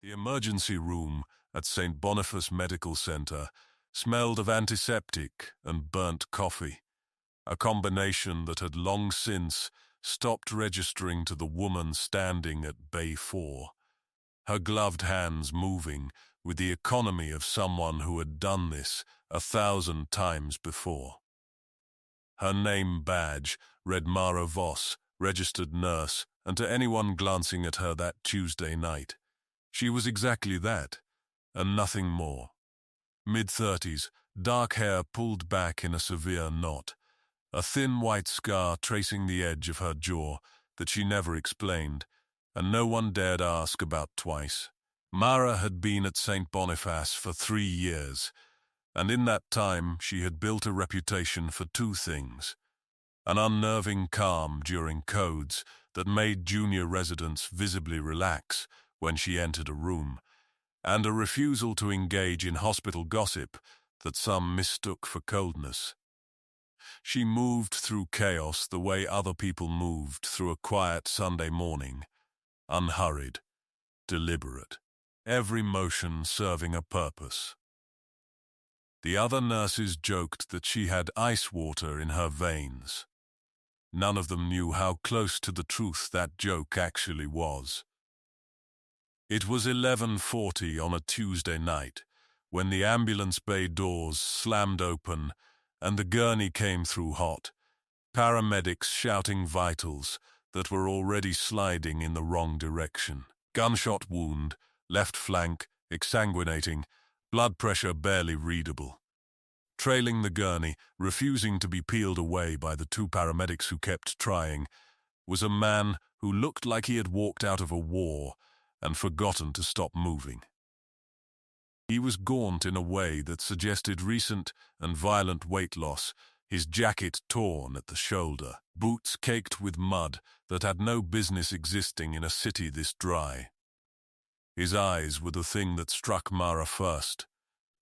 The emergency room at St. Boniface Medical Center smelled of antiseptic and burnt coffee, a combination that had long since stopped registering to the woman standing at Bay 4, her gloved hands moving with the economy of someone who had done this 1,000 times before. Her name badge read Mara Voss, registered nurse, and to anyone glancing at her that Tuesday night, she was exactly that, and nothing more. Mid-30s, dark hair pulled back in a severe knot, a thin white scar tracing the edge of her jaw that she never explained, and no one dared ask about twice. Mara had been at St. Boniface for 3 years, and in that time she had built a reputation for two things: an unnerving calm during codes that made junior residents visibly relax when she entered a room, and a refusal to engage in hospital gossip that some mistook for coldness. She moved through chaos the way other people moved through a quiet Sunday morning, unhurried, deliberate, every motion serving a purpose. The other nurses joked that she had ice water in her veins. None of them knew how close to the truth that joke actually was. It was 11:40 on a Tuesday night when the ambulance bay doors slammed open and the gurney came through hot, paramedics shouting vitals that were already sliding in the wrong direction. Gunshot wound, left flank, exsanguinating, blood pressure barely readable. Trailing the gurney, refusing to be peeled away by the two paramedics who kept trying, was a man who looked like he had walked out of a war and forgotten to stop moving. He was gaunt in a way that suggested recent and violent weight loss, his jacket torn at the shoulder, boots caked with mud that had no business existing in a city this dry. His eyes were the thing that struck Mara first.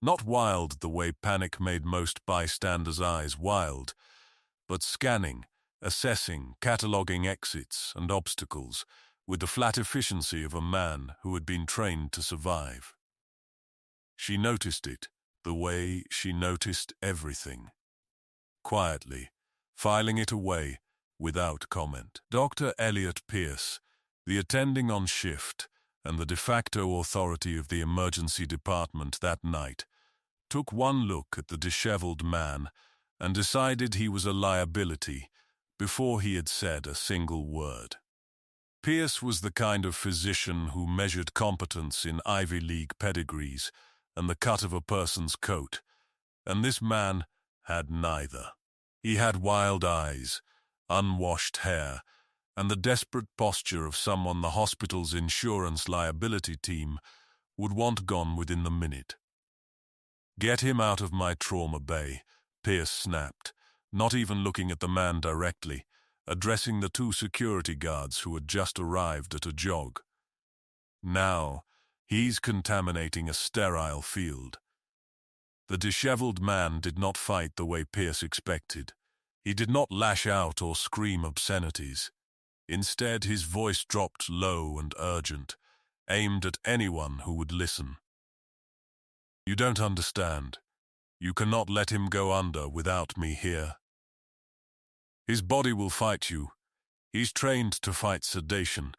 Not wild the way panic made most bystanders' eyes wild, but scanning, assessing, cataloguing exits and obstacles with the flat efficiency of a man who had been trained to survive. She noticed it the way she noticed everything. Quietly, filing it away without comment. Dr. Elliot Pierce, the attending on shift and the de facto authority of the emergency department that night, took one look at the disheveled man and decided he was a liability before he had said a single word. Pierce was the kind of physician who measured competence in Ivy League pedigrees and the cut of a person's coat, and this man had neither. He had wild eyes, unwashed hair, and the desperate posture of someone the hospital's insurance liability team would want gone within the minute. "Get him out of my trauma bay," Pierce snapped, not even looking at the man directly, addressing the two security guards who had just arrived at a jog. "Now, he's contaminating a sterile field." The disheveled man did not fight the way Pierce expected. He did not lash out or scream obscenities. Instead, his voice dropped low and urgent, aimed at anyone who would listen. "You don't understand. You cannot let him go under without me here. His body will fight you. He's trained to fight sedation.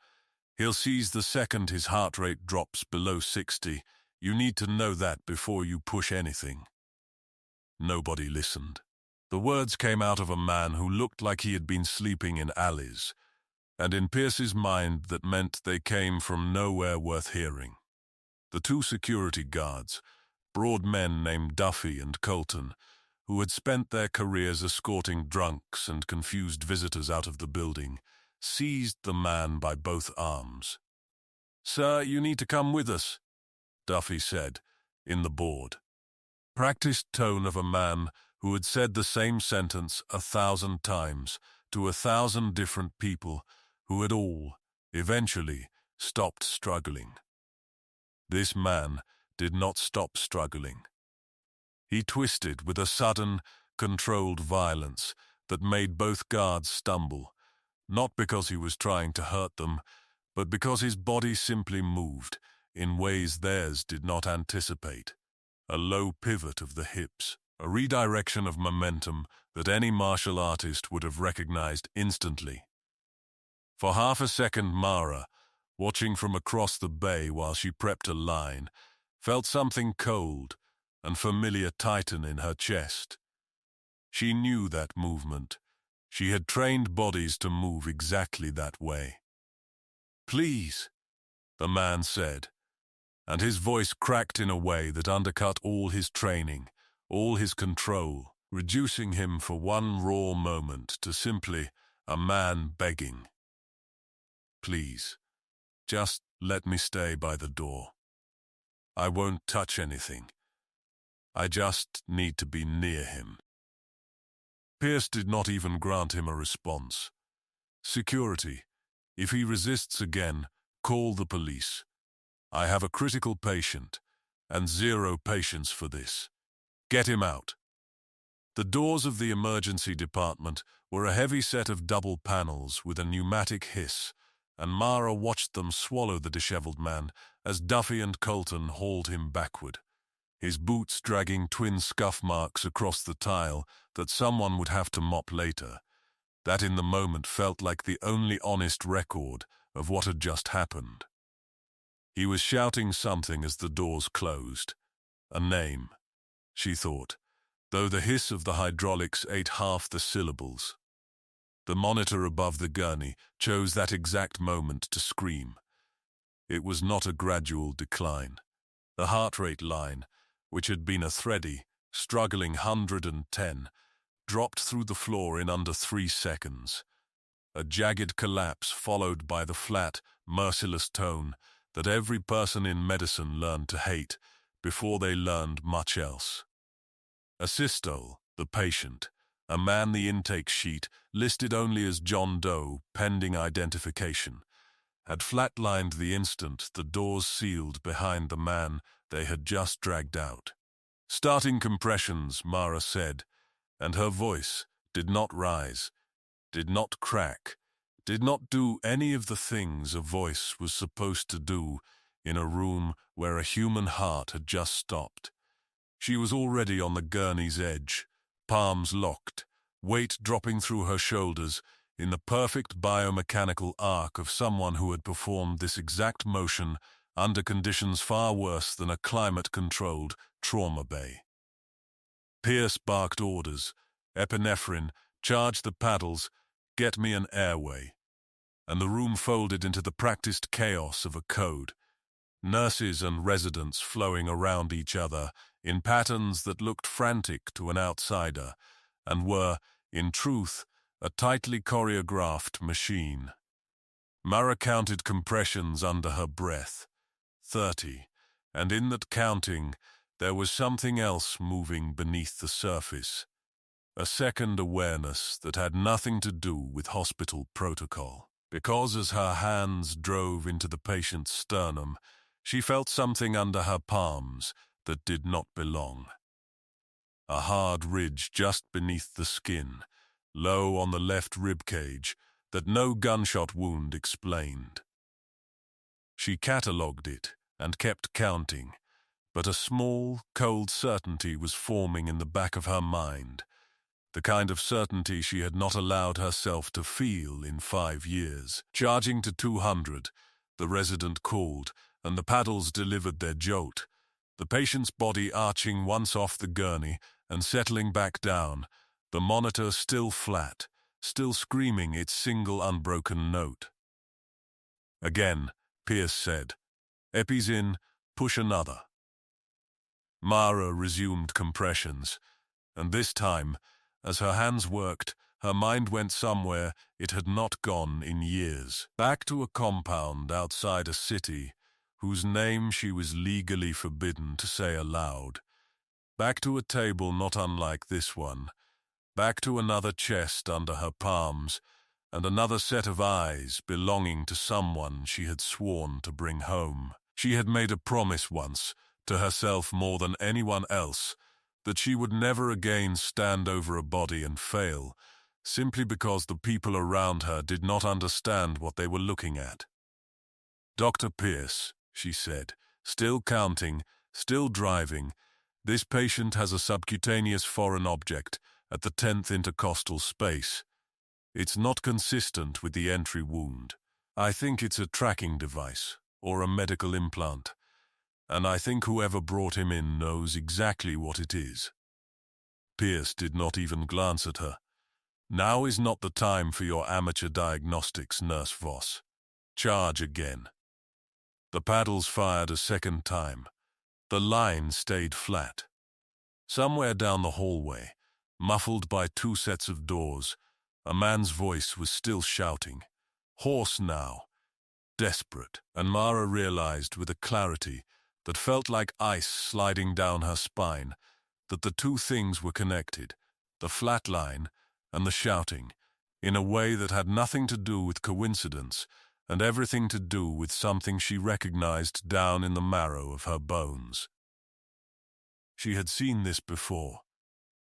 He'll seize the second his heart rate drops below 60. You need to know that before you push anything." Nobody listened. The words came out of a man who looked like he had been sleeping in alleys, and in Pierce's mind that meant they came from nowhere worth hearing. The two security guards, broad men named Duffy and Colton, who had spent their careers escorting drunks and confused visitors out of the building, seized the man by both arms. "Sir, you need to come with us," Duffy said, in the bored, practiced tone of a man who had said the same sentence 1,000 times to 1,000 different people who had all, eventually, stopped struggling. This man did not stop struggling. He twisted with a sudden, controlled violence that made both guards stumble, not because he was trying to hurt them, but because his body simply moved, in ways theirs did not anticipate. A low pivot of the hips, a redirection of momentum that any martial artist would have recognized instantly. For half a second, Mara, watching from across the bay while she prepped a line, felt something cold and familiar tighten in her chest. She knew that movement. She had trained bodies to move exactly that way. "Please," the man said, and his voice cracked in a way that undercut all his training, all his control, reducing him for one raw moment to simply a man begging. "Please, just let me stay by the door. I won't touch anything. I just need to be near him." Pierce did not even grant him a response. "Security, if he resists again, call the police. I have a critical patient, and zero patience for this. Get him out." The doors of the emergency department were a heavy set of double panels with a pneumatic hiss, and Mara watched them swallow the disheveled man as Duffy and Colton hauled him backward, his boots dragging twin scuff marks across the tile that someone would have to mop later. That in the moment felt like the only honest record of what had just happened. He was shouting something as the doors closed. A name, she thought, though the hiss of the hydraulics ate half the syllables. The monitor above the gurney chose that exact moment to scream. It was not a gradual decline. The heart rate line, which had been a thready, struggling 110, dropped through the floor in under 3 seconds. A jagged collapse followed by the flat, merciless tone that every person in medicine learned to hate before they learned much else. A systole, the patient, a man the intake sheet listed only as John Doe, pending identification, had flatlined the instant the doors sealed behind the man they had just dragged out. "Starting compressions," Mara said, and her voice did not rise, did not crack, did not do any of the things a voice was supposed to do in a room where a human heart had just stopped. She was already on the gurney's edge, palms locked, weight dropping through her shoulders in the perfect biomechanical arc of someone who had performed this exact motion under conditions far worse than a climate-controlled trauma bay. Pierce barked orders. "Epinephrine, charge the paddles, get me an airway." And the room folded into the practiced chaos of a code. Nurses and residents flowing around each other in patterns that looked frantic to an outsider and were, in truth, a tightly choreographed machine. Mara counted compressions under her breath. 30, and in that counting, there was something else moving beneath the surface. A second awareness that had nothing to do with hospital protocol. Because as her hands drove into the patient's sternum, she felt something under her palms that did not belong. A hard ridge just beneath the skin, low on the left rib cage, that no gunshot wound explained. She catalogued it and kept counting, but a small, cold certainty was forming in the back of her mind, the kind of certainty she had not allowed herself to feel in 5 years. Charging to 200, the resident called, and the paddles delivered their jolt, the patient's body arching once off the gurney and settling back down, the monitor still flat, still screaming its single unbroken note. Again, Pierce said, "Epi's in, push another." Mara resumed compressions, and this time, as her hands worked, her mind went somewhere it had not gone in years. Back to a compound outside a city whose name she was legally forbidden to say aloud. Back to a table not unlike this one. Back to another chest under her palms, and another set of eyes belonging to someone she had sworn to bring home. She had made a promise once, to herself more than anyone else, that she would never again stand over a body and fail, simply because the people around her did not understand what they were looking at. "Dr. Pierce," she said, Still counting, still driving. This patient has a subcutaneous foreign object at the 10th intercostal space. It's not consistent with the entry wound. I think it's a tracking device or a medical implant, and I think whoever brought him in knows exactly what it is. Pierce did not even glance at her. Now is not the time for your amateur diagnostics, Nurse Voss. Charge again. The paddles fired a second time. The line stayed flat. Somewhere down the hallway, muffled by two sets of doors, a man's voice was still shouting. Hoarse now, desperate, and Mara realized with a clarity that felt like ice sliding down her spine that the two things were connected, the flat line and the shouting, in a way that had nothing to do with coincidence and everything to do with something she recognized down in the marrow of her bones. She had seen this before,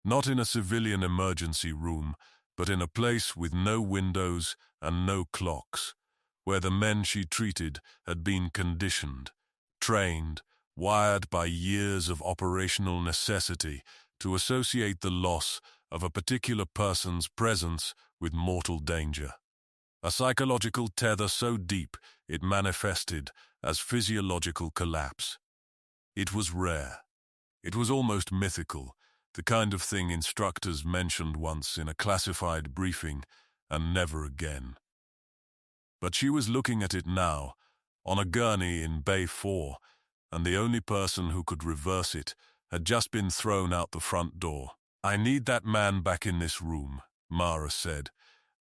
not in a civilian emergency room, but in a place with no windows and no clocks, where the men she treated had been conditioned, trained, wired by years of operational necessity to associate the loss of a particular person's presence with mortal danger. A psychological tether so deep it manifested as physiological collapse. It was rare. It was almost mythical, the kind of thing instructors mentioned once in a classified briefing and never again. But she was looking at it now, on a gurney in Bay 4, and the only person who could reverse it had just been thrown out the front door. I need that man back in this room, Mara said,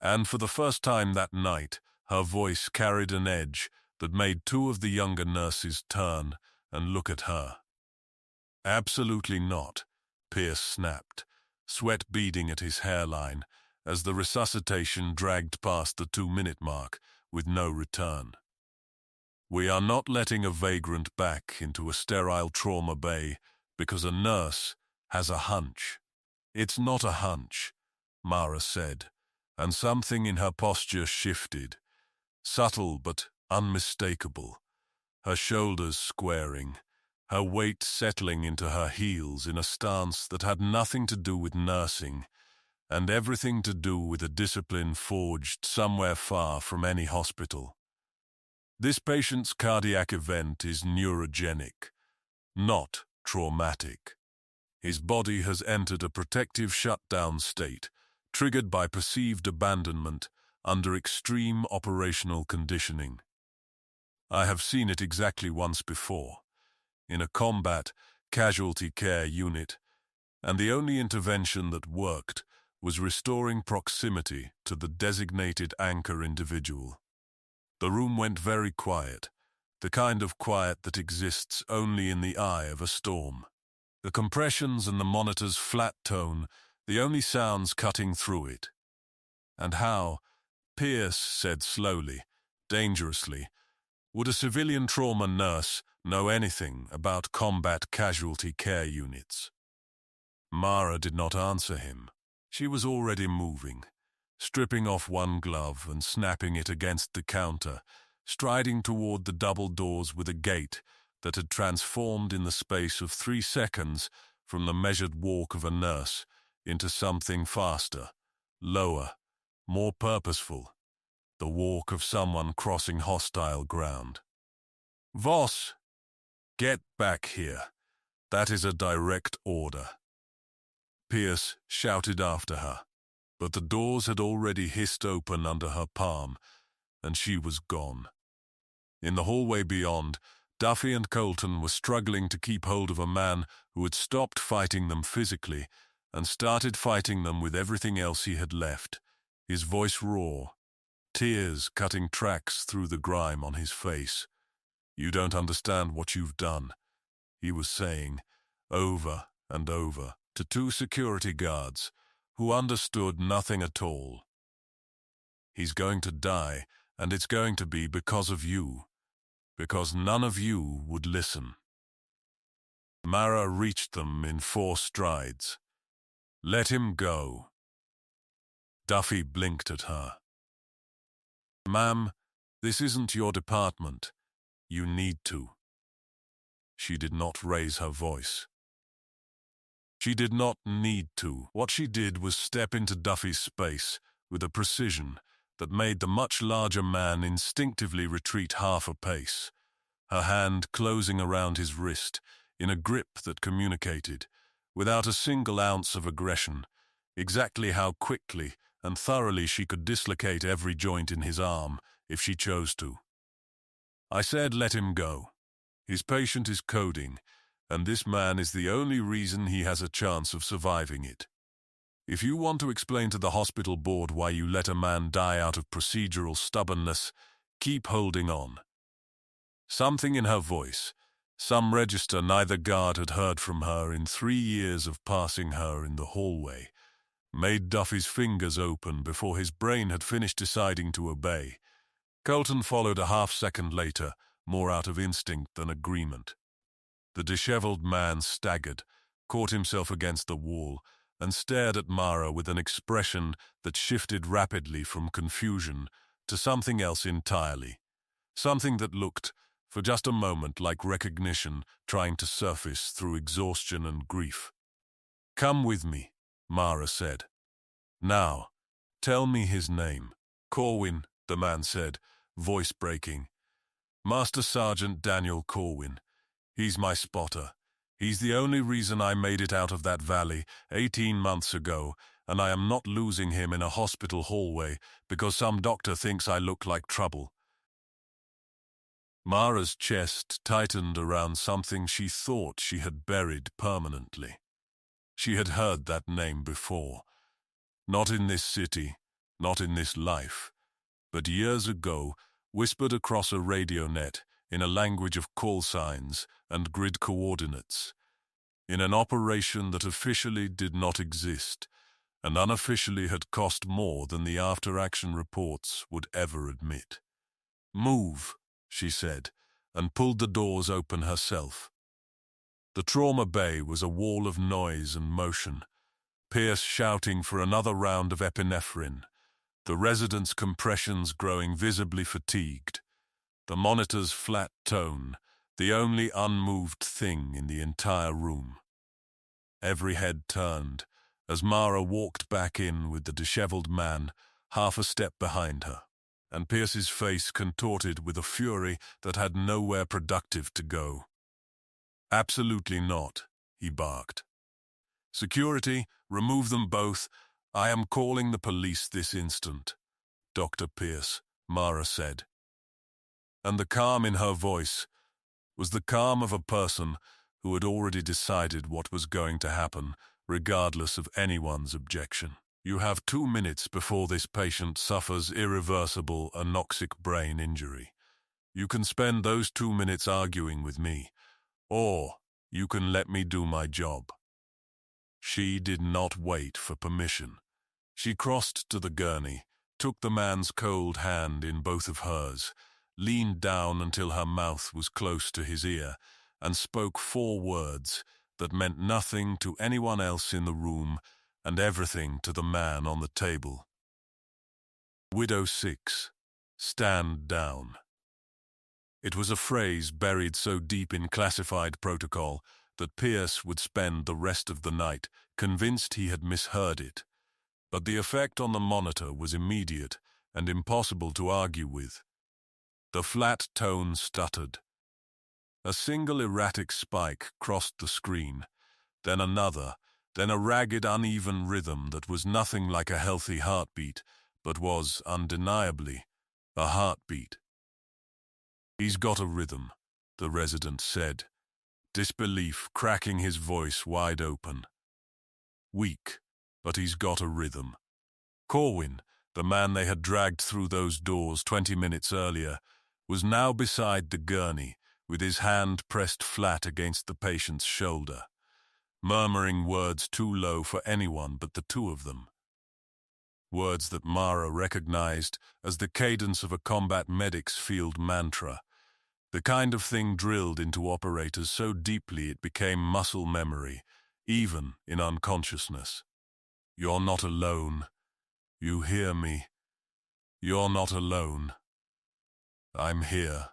and for the first time that night, her voice carried an edge that made two of the younger nurses turn and look at her. Absolutely not, Pierce snapped, sweat beading at his hairline as the resuscitation dragged past the 2-minute mark with no return. We are not letting a vagrant back into a sterile trauma bay because a nurse has a hunch. It's not a hunch, Mara said, and something in her posture shifted, subtle but unmistakable, her shoulders squaring, her weight settling into her heels in a stance that had nothing to do with nursing and everything to do with a discipline forged somewhere far from any hospital. This patient's cardiac event is neurogenic, not traumatic. His body has entered a protective shutdown state, triggered by perceived abandonment under extreme operational conditioning. I have seen it exactly once before, in a combat casualty care unit, and the only intervention that worked was restoring proximity to the designated anchor individual. The room went very quiet, the kind of quiet that exists only in the eye of a storm. The compressions and the monitor's flat tone, the only sounds cutting through it. And how, Pierce said slowly, dangerously, would a civilian trauma nurse know anything about combat casualty care units? Mara did not answer him. She was already moving, stripping off one glove and snapping it against the counter, striding toward the double doors with a gait that had transformed in the space of 3 seconds from the measured walk of a nurse into something faster, lower, more purposeful, the walk of someone crossing hostile ground. Voss, get back here. That is a direct order. Pierce shouted after her, but the doors had already hissed open under her palm, and she was gone. In the hallway beyond, Duffy and Colton were struggling to keep hold of a man who had stopped fighting them physically and started fighting them with everything else he had left, his voice raw, tears cutting tracks through the grime on his face. You don't understand what you've done, he was saying, over and over, to 2 security guards who understood nothing at all. He's going to die, and it's going to be because of you, because none of you would listen. Mara reached them in 4 strides. Let him go. Duffy blinked at her. Ma'am, this isn't your department. You need to. She did not raise her voice. She did not need to. What she did was step into Duffy's space with a precision that made the much larger man instinctively retreat half a pace, her hand closing around his wrist in a grip that communicated, without a single ounce of aggression, exactly how quickly and thoroughly she could dislocate every joint in his arm if she chose to. I said, let him go. His patient is coding, and this man is the only reason he has a chance of surviving it. If you want to explain to the hospital board why you let a man die out of procedural stubbornness, keep holding on. Something in her voice, some register neither guard had heard from her in 3 years of passing her in the hallway, made Duffy's fingers open before his brain had finished deciding to obey. Colton followed a half-second later, more out of instinct than agreement. The disheveled man staggered, caught himself against the wall, and stared at Mara with an expression that shifted rapidly from confusion to something else entirely. Something that looked, for just a moment, like recognition trying to surface through exhaustion and grief. "Come with me," Mara said. "Now, tell me his name." "Corwin," the man said, voice breaking. "Master Sergeant Daniel Corwin. He's my spotter. He's the only reason I made it out of that valley 18 months ago, and I am not losing him in a hospital hallway because some doctor thinks I look like trouble." Mara's chest tightened around something she thought she had buried permanently. She had heard that name before. Not in this city, not in this life, but years ago, whispered across a radio net in a language of call signs and grid coordinates, in an operation that officially did not exist and unofficially had cost more than the after-action reports would ever admit. "Move," she said, and pulled the doors open herself. The trauma bay was a wall of noise and motion, Pierce shouting for another round of epinephrine, the residents' compressions growing visibly fatigued, the monitor's flat tone, the only unmoved thing in the entire room. Every head turned as Mara walked back in with the disheveled man half a step behind her, and Pierce's face contorted with a fury that had nowhere productive to go. "Absolutely not," he barked. "Security, remove them both. I am calling the police this instant." "Dr. Pierce," Mara said. And the calm in her voice was the calm of a person who had already decided what was going to happen, regardless of anyone's objection. "You have 2 minutes before this patient suffers irreversible anoxic brain injury. You can spend those 2 minutes arguing with me, or you can let me do my job." She did not wait for permission. She crossed to the gurney, took the man's cold hand in both of hers, leaned down until her mouth was close to his ear, and spoke 4 words that meant nothing to anyone else in the room and everything to the man on the table. "Widow 6, stand down." It was a phrase buried so deep in classified protocol that Pierce would spend the rest of the night convinced he had misheard it. But the effect on the monitor was immediate and impossible to argue with. The flat tone stuttered. A single erratic spike crossed the screen, then another, then a ragged, uneven rhythm that was nothing like a healthy heartbeat, but was, undeniably, a heartbeat. "He's got a rhythm," the resident said, disbelief cracking his voice wide open. "Weak, but he's got a rhythm." Corwin, the man they had dragged through those doors 20 minutes earlier, was now beside the gurney, with his hand pressed flat against the patient's shoulder, murmuring words too low for anyone but the 2 of them. Words that Mara recognized as the cadence of a combat medic's field mantra, the kind of thing drilled into operators so deeply it became muscle memory, even in unconsciousness. "You're not alone. You hear me. You're not alone. I'm here.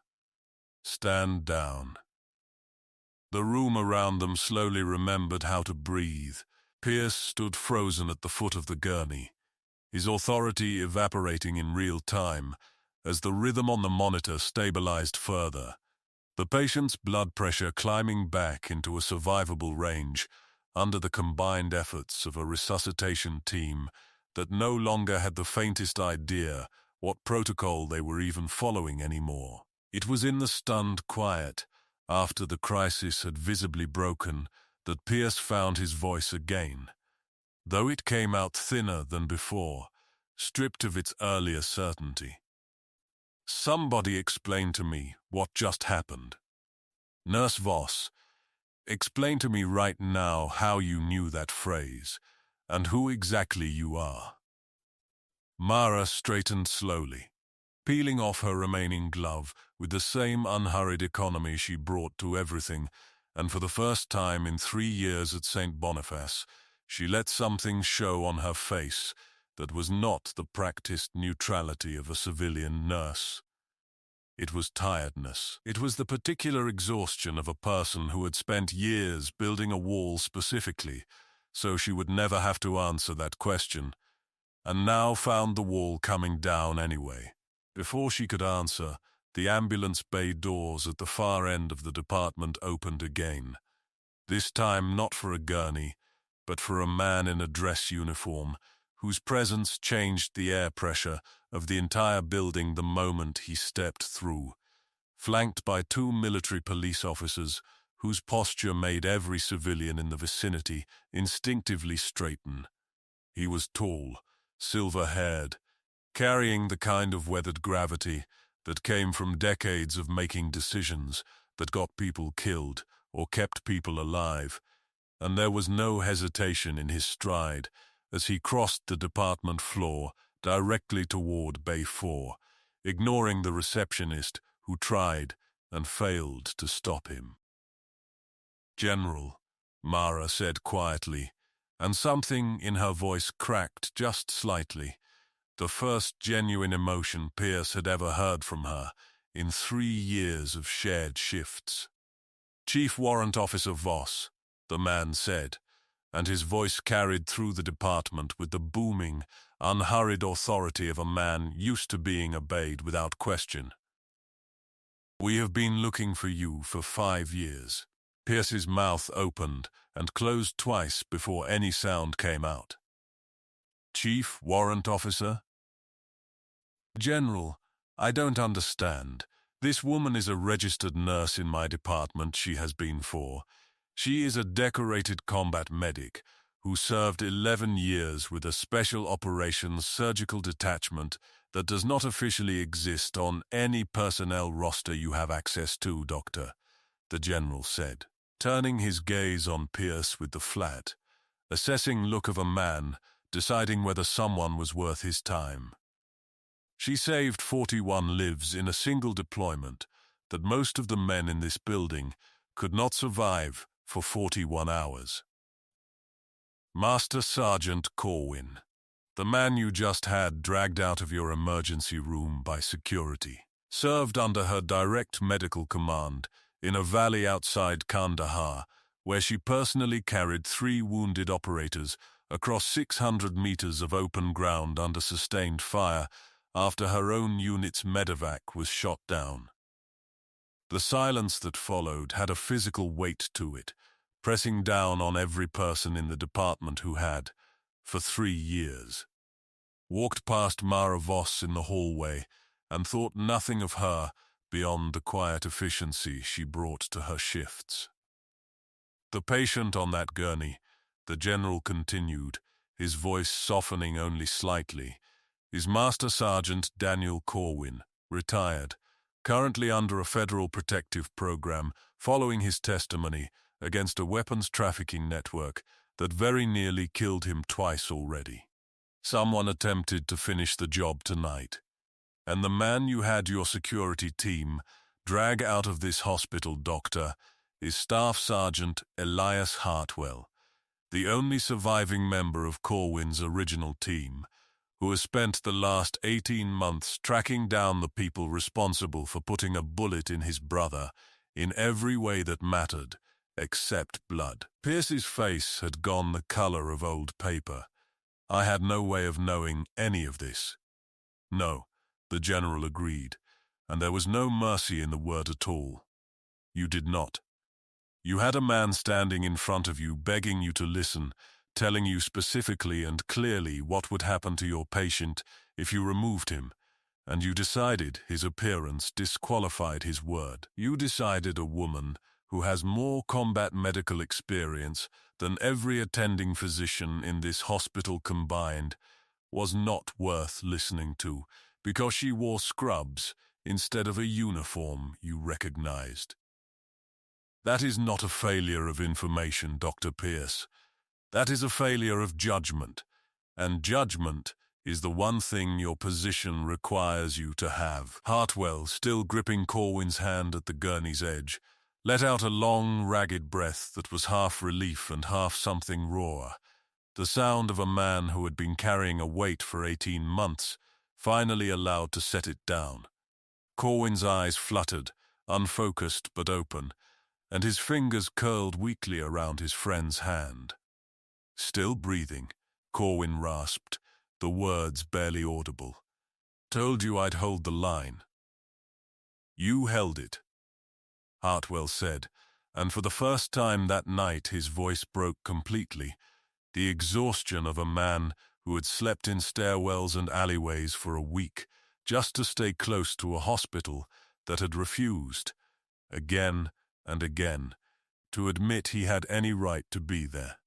Stand down." The room around them slowly remembered how to breathe. Pierce stood frozen at the foot of the gurney, his authority evaporating in real time as the rhythm on the monitor stabilized further, the patient's blood pressure climbing back into a survivable range under the combined efforts of a resuscitation team that no longer had the faintest idea what protocol they were even following anymore. It was in the stunned quiet, after the crisis had visibly broken, that Pierce found his voice again, though it came out thinner than before, stripped of its earlier certainty. "Somebody explain to me what just happened. Nurse Voss, explain to me right now how you knew that phrase, and who exactly you are." Mara straightened slowly, peeling off her remaining glove with the same unhurried economy she brought to everything, and for the first time in 3 years at St. Boniface, she let something show on her face that was not the practiced neutrality of a civilian nurse. It was tiredness. It was the particular exhaustion of a person who had spent years building a wall specifically, so she would never have to answer that question, and now found the wall coming down anyway. Before she could answer, the ambulance bay doors at the far end of the department opened again, this time not for a gurney, but for a man in a dress uniform, whose presence changed the air pressure of the entire building the moment he stepped through, flanked by 2 military police officers whose posture made every civilian in the vicinity instinctively straighten. He was tall, silver-haired, carrying the kind of weathered gravity that came from decades of making decisions that got people killed or kept people alive, and there was no hesitation in his stride as he crossed the department floor directly toward Bay 4, ignoring the receptionist who tried and failed to stop him. "General," Mara said quietly, and something in her voice cracked just slightly, the first genuine emotion Pierce had ever heard from her in 3 years of shared shifts. "Chief Warrant Officer Voss," the man said, and his voice carried through the department with the booming, unhurried authority of a man used to being obeyed without question. "We have been looking for you for 5 years. Pierce's mouth opened and closed twice before any sound came out. "Chief Warrant Officer?" "General, I don't understand. This woman is a registered nurse in my department she has been for. She is a decorated combat medic who served 11 years with a special operations surgical detachment that does not officially exist on any personnel roster you have access to, Doctor," the general said, turning his gaze on Pierce with the flat, assessing look of a man deciding whether someone was worth his time. "She saved 41 lives in a single deployment that most of the men in this building could not survive for 41 hours. Master Sergeant Corwin, the man you just had dragged out of your emergency room by security, served under her direct medical command in a valley outside Kandahar, where she personally carried 3 wounded operators across 600 meters of open ground under sustained fire after her own unit's medevac was shot down. The silence that followed had a physical weight to it, pressing down on every person in the department who had, for 3 years, walked past Mara Voss in the hallway and thought nothing of her beyond the quiet efficiency she brought to her shifts. "The patient on that gurney," the general continued, his voice softening only slightly, "is Master Sergeant Daniel Corwin, retired, currently under a federal protective program following his testimony against a weapons trafficking network that very nearly killed him twice already. Someone attempted to finish the job tonight, and the man you had your security team drag out of this hospital, Doctor, is Staff Sergeant Elias Hartwell, the only surviving member of Corwin's original team, who has spent the last 18 months tracking down the people responsible for putting a bullet in his brother in every way that mattered except blood. Pierce's face had gone the color of old paper. I had no way of knowing any of this. No, the general agreed, and there was no mercy in the word at all. You did not. You had a man standing in front of you begging you to listen, telling you specifically and clearly what would happen to your patient if you removed him, and you decided his appearance disqualified his word. You decided a woman who has more combat medical experience than every attending physician in this hospital combined was not worth listening to because she wore scrubs instead of a uniform you recognized. That is not a failure of information, Dr. Pierce. That is a failure of judgment, and judgment is the one thing your position requires you to have. Hartwell, still gripping Corwin's hand at the gurney's edge, let out a long, ragged breath that was half relief and half something raw, the sound of a man who had been carrying a weight for 18 months, finally allowed to set it down. Corwin's eyes fluttered, unfocused but open, and his fingers curled weakly around his friend's hand. Still breathing, Corwin rasped, the words barely audible. "Told you I'd hold the line." "You held it," Hartwell said, and for the first time that night his voice broke completely, the exhaustion of a man who had slept in stairwells and alleyways for a week just to stay close to a hospital that had refused, again and again, to admit he had any right to be there.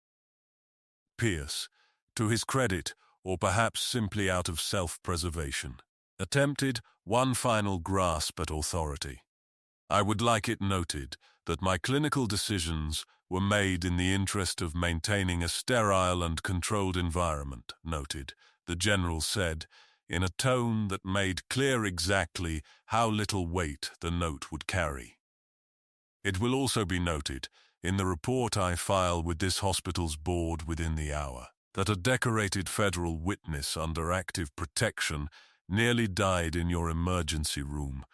Pierce, to his credit, or perhaps simply out of self-preservation, attempted one final grasp at authority. "I would like it noted that my clinical decisions were made in the interest of maintaining a sterile and controlled environment," noted, the general said, in a tone that made clear exactly how little weight the note would carry. "It will also be noted, in the report I file with this hospital's board within the hour, that a decorated federal witness under active protection nearly died in your emergency room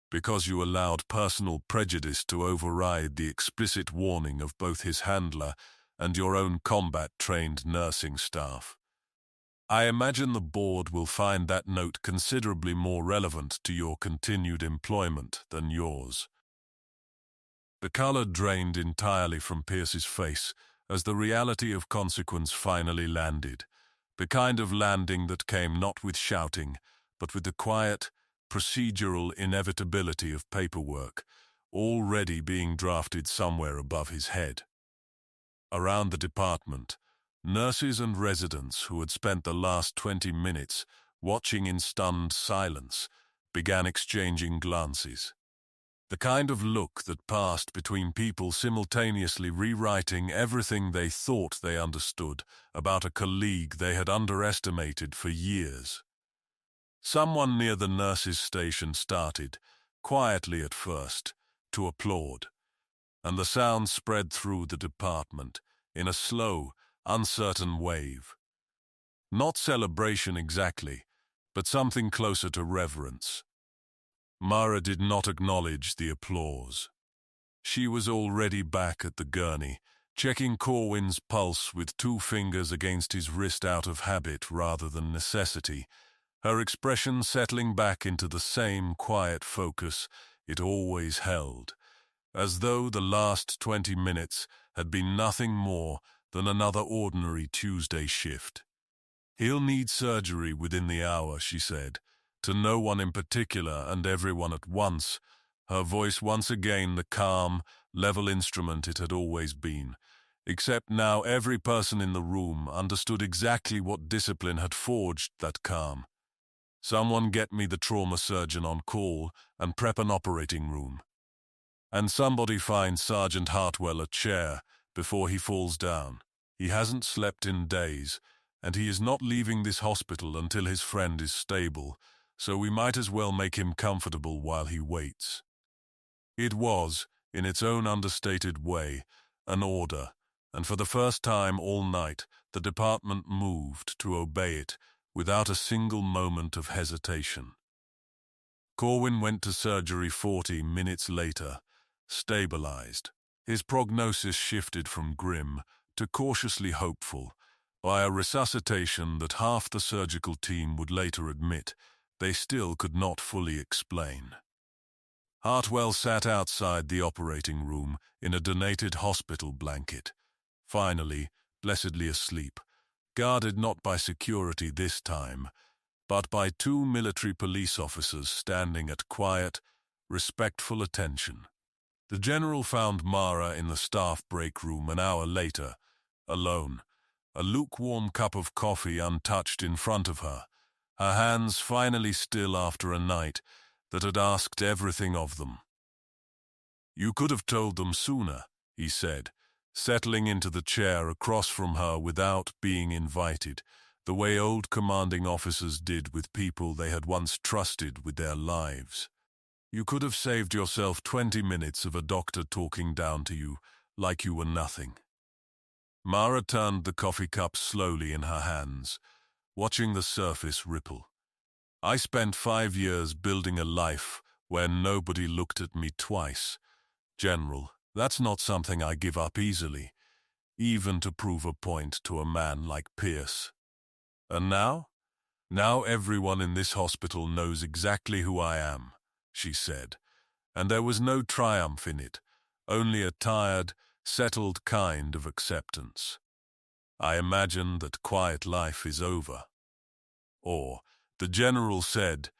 because you allowed personal prejudice to override the explicit warning of both his handler and your own combat-trained nursing staff. I imagine the board will find that note considerably more relevant to your continued employment than yours." The color drained entirely from Pierce's face as the reality of consequence finally landed, the kind of landing that came not with shouting, but with the quiet, procedural inevitability of paperwork, already being drafted somewhere above his head. Around the department, nurses and residents who had spent the last 20 minutes watching in stunned silence began exchanging glances. The kind of look that passed between people simultaneously rewriting everything they thought they understood about a colleague they had underestimated for years. Someone near the nurses' station started, quietly at first, to applaud, and the sound spread through the department in a slow, uncertain wave. Not celebration exactly, but something closer to reverence. Mara did not acknowledge the applause. She was already back at the gurney, checking Corwin's pulse with 2 fingers against his wrist out of habit rather than necessity, her expression settling back into the same quiet focus it always held, as though the last 20 minutes had been nothing more than another ordinary Tuesday shift. "He'll need surgery within the hour," she said, to no one in particular and everyone at once, her voice once again the calm, level instrument it had always been, except now every person in the room understood exactly what discipline had forged that calm. "Someone get me the trauma surgeon on call and prep an operating room. And somebody find Sergeant Hartwell a chair before he falls down. He hasn't slept in days, and he is not leaving this hospital until his friend is stable, so we might as well make him comfortable while he waits." It was, in its own understated way, an order, and for the first time all night the department moved to obey it without a single moment of hesitation. Corwin went to surgery 40 minutes later, stabilized, His prognosis shifted from grim to cautiously hopeful by a resuscitation that half the surgical team would later admit they still could not fully explain. Hartwell sat outside the operating room in a donated hospital blanket, finally, blessedly asleep, guarded not by security this time, but by two military police officers standing at quiet, respectful attention. The general found Mara in the staff break room an hour later, alone, a lukewarm cup of coffee untouched in front of her, her hands finally still after a night that had asked everything of them. "You could have told them sooner," he said, settling into the chair across from her without being invited, the way old commanding officers did with people they had once trusted with their lives. "You could have saved yourself 20 minutes of a doctor talking down to you like you were nothing." Mara turned the coffee cup slowly in her hands, watching the surface ripple. "I spent 5 years building a life where nobody looked at me twice. General, that's not something I give up easily, even to prove a point to a man like Pierce. And now? Now everyone in this hospital knows exactly who I am," she said, and there was no triumph in it, only a tired, settled kind of acceptance. "I imagine that quiet life is over." Or, the general said,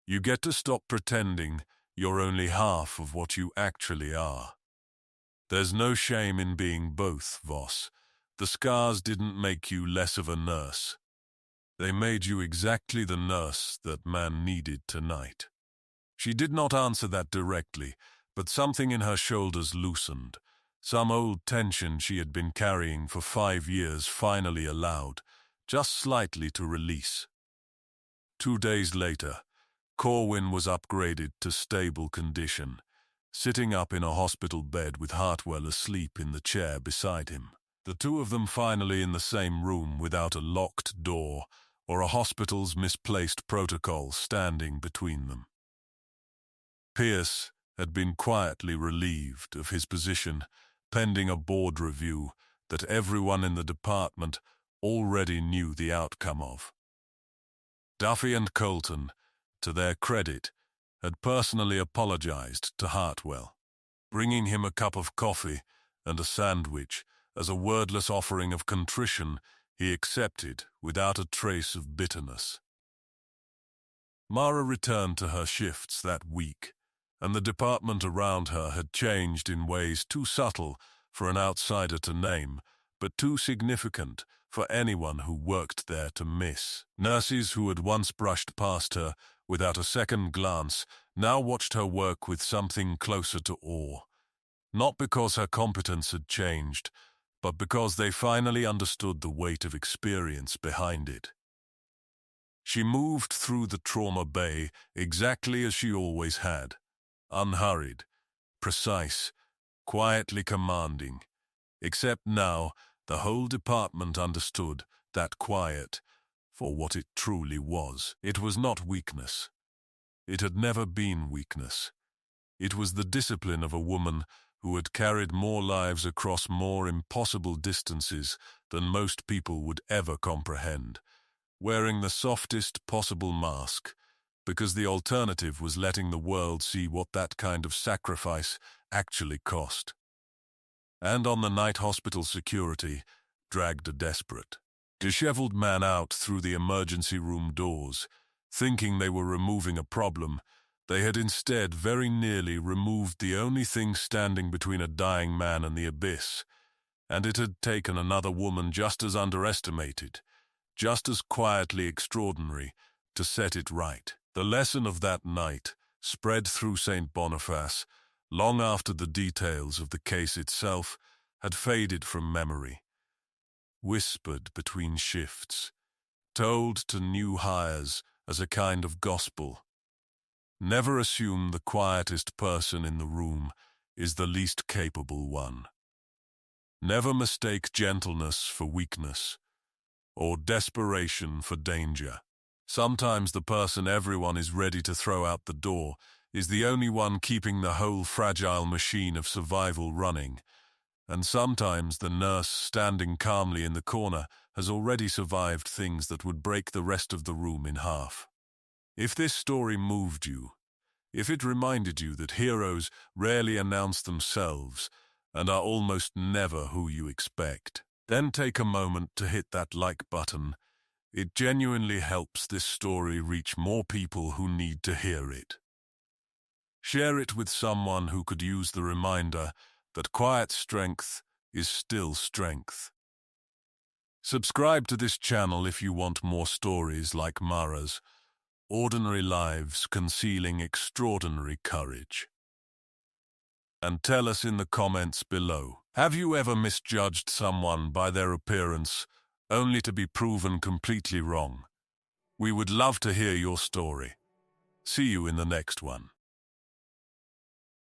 "You get to stop pretending you're only half of what you actually are. There's no shame in being both, Voss. The scars didn't make you less of a nurse. They made you exactly the nurse that man needed tonight." She did not answer that directly, but something in her shoulders loosened. Some old tension she had been carrying for 5 years finally allowed, just slightly to release. 2 days later, Corwin was upgraded to stable condition, sitting up in a hospital bed with Hartwell asleep in the chair beside him. The two of them finally in the same room without a locked door or a hospital's misplaced protocol standing between them. Pierce had been quietly relieved of his position, pending a board review that everyone in the department already knew the outcome of. Duffy and Colton, to their credit, had personally apologized to Hartwell, bringing him a cup of coffee and a sandwich as a wordless offering of contrition he accepted without a trace of bitterness. Mara returned to her shifts that week, and the department around her had changed in ways too subtle for an outsider to name, but too significant for anyone who worked there to miss. Nurses who had once brushed past her without a second glance now watched her work with something closer to awe, not because her competence had changed, but because they finally understood the weight of experience behind it. She moved through the trauma bay exactly as she always had, unhurried, precise, quietly commanding, except now the whole department understood that quiet for what it truly was. It was not weakness. It had never been weakness. It was the discipline of a woman who had carried more lives across more impossible distances than most people would ever comprehend, wearing the softest possible mask, because the alternative was letting the world see what that kind of sacrifice actually cost. And on the night hospital security dragged a desperate, disheveled man out through the emergency room doors. Thinking they were removing a problem, they had instead very nearly removed the only thing standing between a dying man and the abyss, and it had taken another woman just as underestimated, just as quietly extraordinary, to set it right. The lesson of that night spread through St. Boniface long after the details of the case itself had faded from memory. Whispered between shifts, told to new hires as a kind of gospel. Never assume the quietest person in the room is the least capable one. Never mistake gentleness for weakness, or desperation for danger. Sometimes the person everyone is ready to throw out the door is the only one keeping the whole fragile machine of survival running, And sometimes the nurse standing calmly in the corner has already survived things that would break the rest of the room in half. If this story moved you, if it reminded you that heroes rarely announce themselves and are almost never who you expect, then take a moment to hit that like button. It genuinely helps this story reach more people who need to hear it. Share it with someone who could use the reminder that quiet strength is still strength. Subscribe to this channel if you want more stories like Mara's, ordinary lives concealing extraordinary courage. And tell us in the comments below, have you ever misjudged someone by their appearance only to be proven completely wrong? We would love to hear your story. See you in the next one.